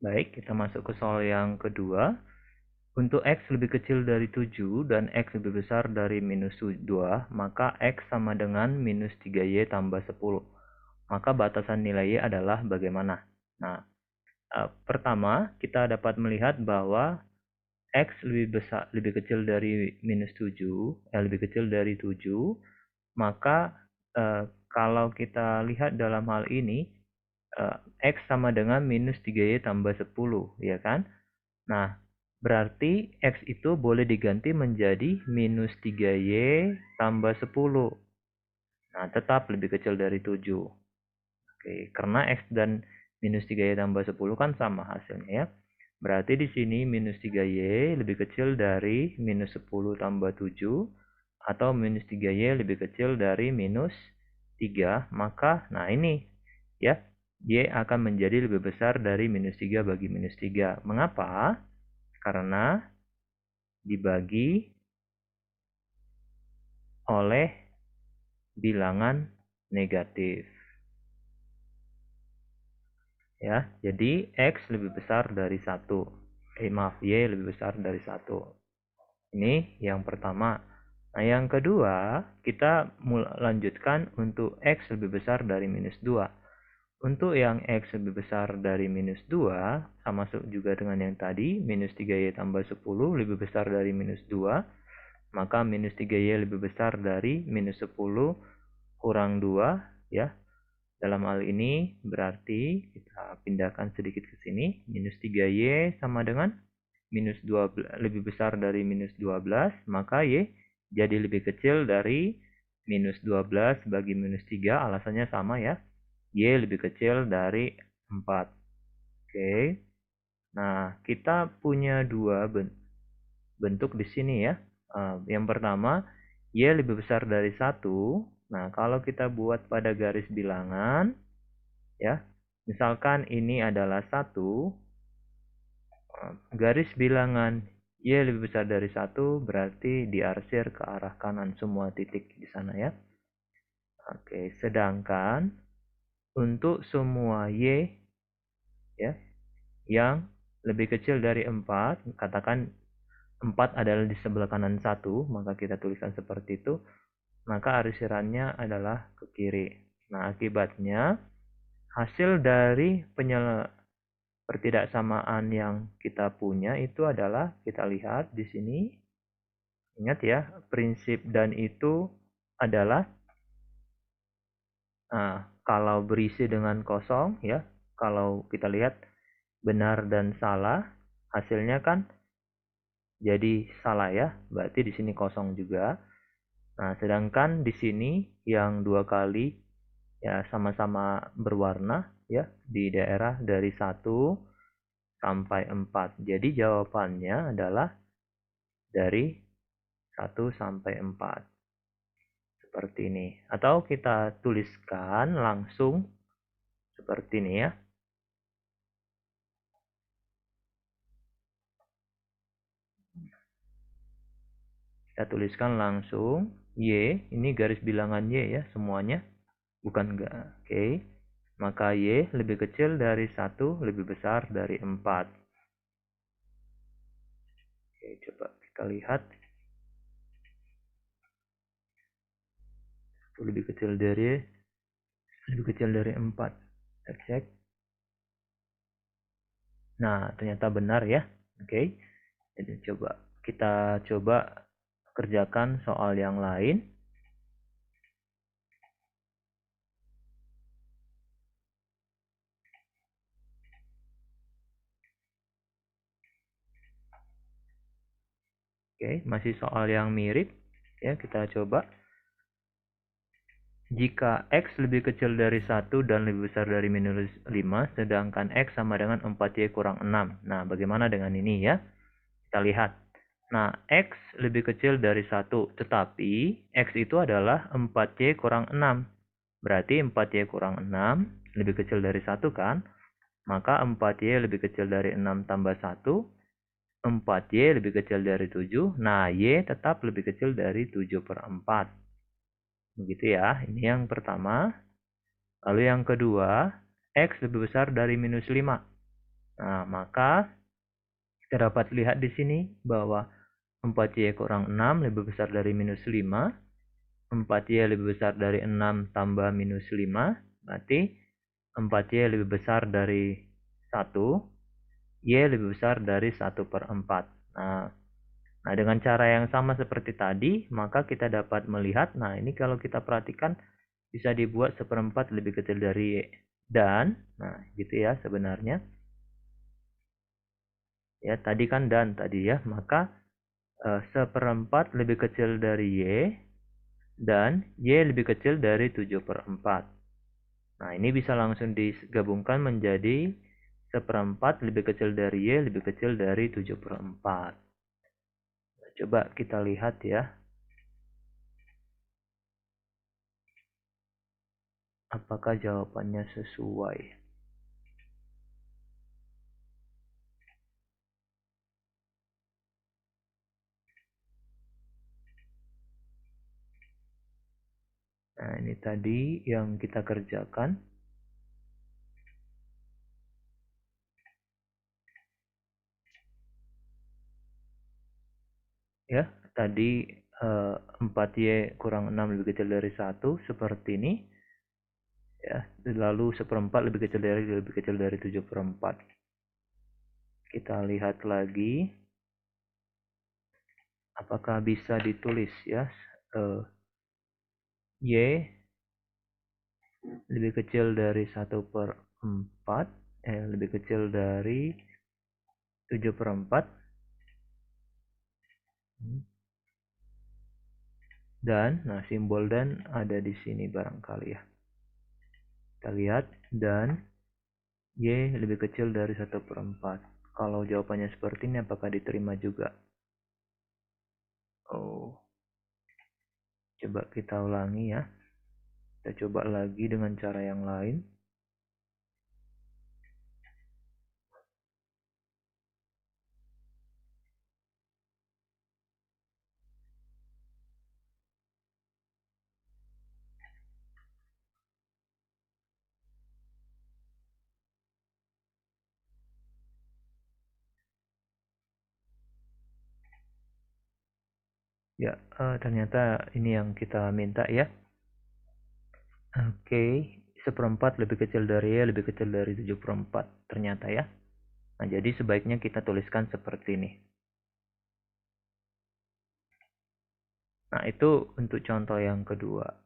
Baik, kita masuk ke soal yang kedua. Untuk X lebih kecil dari 7 dan X lebih besar dari minus 2, maka X sama dengan minus 3Y tambah 10. Maka batasan nilai Y adalah bagaimana? Nah, pertama kita dapat melihat bahwa X lebih kecil dari minus 7, lebih kecil dari 7, maka kalau kita lihat dalam hal ini, X sama dengan minus 3Y tambah 10, ya kan? Nah, berarti X itu boleh diganti menjadi minus 3Y tambah 10. Nah, tetap lebih kecil dari 7. Oke, karena X dan minus 3Y tambah 10 kan sama hasilnya ya. Berarti di sini minus 3Y lebih kecil dari minus 10 tambah 7. Atau minus 3Y lebih kecil dari minus 3. Maka, nah ini ya, Y akan menjadi lebih besar dari minus 3 bagi minus 3. Mengapa? Karena dibagi oleh bilangan negatif. Ya, jadi X lebih besar dari 1. Maaf, Y lebih besar dari 1. Ini yang pertama. Nah, yang kedua, kita lanjutkan untuk X lebih besar dari minus 2. Untuk yang X lebih besar dari minus 2, sama juga dengan yang tadi, minus 3Y tambah 10 lebih besar dari minus 2, maka minus 3Y lebih besar dari minus 10 kurang 2, ya. Dalam hal ini berarti kita pindahkan sedikit ke sini, minus 3Y sama dengan minus 12, lebih besar dari minus 12, maka Y jadi lebih kecil dari minus 12 bagi minus 3, alasannya sama ya, Y lebih kecil dari 4. Oke, nah kita punya dua bentuk di sini ya. Yang pertama, Y lebih besar dari 1. Nah, kalau kita buat pada garis bilangan, ya, misalkan ini adalah 1, garis bilangan Y lebih besar dari 1 berarti diarsir ke arah kanan semua titik di sana ya. Oke, sedangkan untuk semua Y ya yang lebih kecil dari 4, katakan 4 adalah di sebelah kanan 1, maka kita tuliskan seperti itu, maka arsirannya adalah ke kiri. Nah, akibatnya hasil dari pertidaksamaan yang kita punya itu adalah, kita lihat di sini. Ingat ya, prinsip dan itu adalah kalau berisi dengan kosong ya, kalau kita lihat benar dan salah, hasilnya kan jadi salah ya, berarti di sini kosong juga. Nah, sedangkan di sini yang dua kali ya sama-sama berwarna ya di daerah dari 1 sampai 4. Jadi jawabannya adalah dari 1 sampai 4. Seperti ini. Atau kita tuliskan langsung seperti ini ya. Kita tuliskan langsung Y, ini garis bilangan Y ya semuanya, bukan enggak. Oke. Maka Y lebih kecil dari 1, lebih besar dari 4. Oke, coba kita lihat. Lebih kecil dari 4. Kita cek. Nah, ternyata benar ya. Oke. Jadi kita coba kerjakan soal yang lain. Oke, masih soal yang mirip. Ya, kita coba. Jika X lebih kecil dari 1 dan lebih besar dari minus 5, sedangkan X sama dengan 4Y kurang 6. Nah, bagaimana dengan ini ya? Kita lihat. Nah, X lebih kecil dari 1, tetapi X itu adalah 4Y kurang 6. Berarti 4Y kurang 6 lebih kecil dari 1 kan? Maka 4Y lebih kecil dari 6 tambah 1, 4Y lebih kecil dari 7. Nah, Y tetap lebih kecil dari 7/4. Begitu ya, ini yang pertama. Lalu yang kedua, X lebih besar dari minus 5. Nah, maka kita dapat lihat di sini bahwa 4Y kurang 6 lebih besar dari minus 5. 4Y lebih besar dari 6 tambah minus 5. Berarti 4Y lebih besar dari 1. Y lebih besar dari 1 per 4. Nah, dengan cara yang sama seperti tadi, maka kita dapat melihat, nah ini kalau kita perhatikan, bisa dibuat 1/4 lebih kecil dari Y. Dan, nah gitu ya sebenarnya. Ya, tadi kan dan tadi ya, maka 1/4 lebih kecil dari Y, dan Y lebih kecil dari 7/4. Nah, ini bisa langsung digabungkan menjadi 1/4 lebih kecil dari Y lebih kecil dari 7/4. Coba kita lihat ya. Apakah jawabannya sesuai? Nah, ini tadi yang kita kerjakan. Ya, tadi 4Y kurang 6 lebih kecil dari 1, seperti ini. Ya, lalu 1/4 lebih kecil dari 7/4. Kita lihat lagi. Apakah bisa ditulis ya? Y lebih kecil dari 1/4, lebih kecil dari 7/4. Dan, nah simbol dan ada di sini barangkali ya. Kita lihat, dan Y lebih kecil dari 1/4. Kalau jawabannya seperti ini, apakah diterima juga? Oh, coba kita ulangi ya. Kita coba lagi dengan cara yang lain. Ya, ternyata ini yang kita minta ya. Oke, 1/4 lebih kecil dari Y lebih kecil dari 7/4 ternyata ya. Nah, jadi sebaiknya kita tuliskan seperti ini. Nah, itu untuk contoh yang kedua.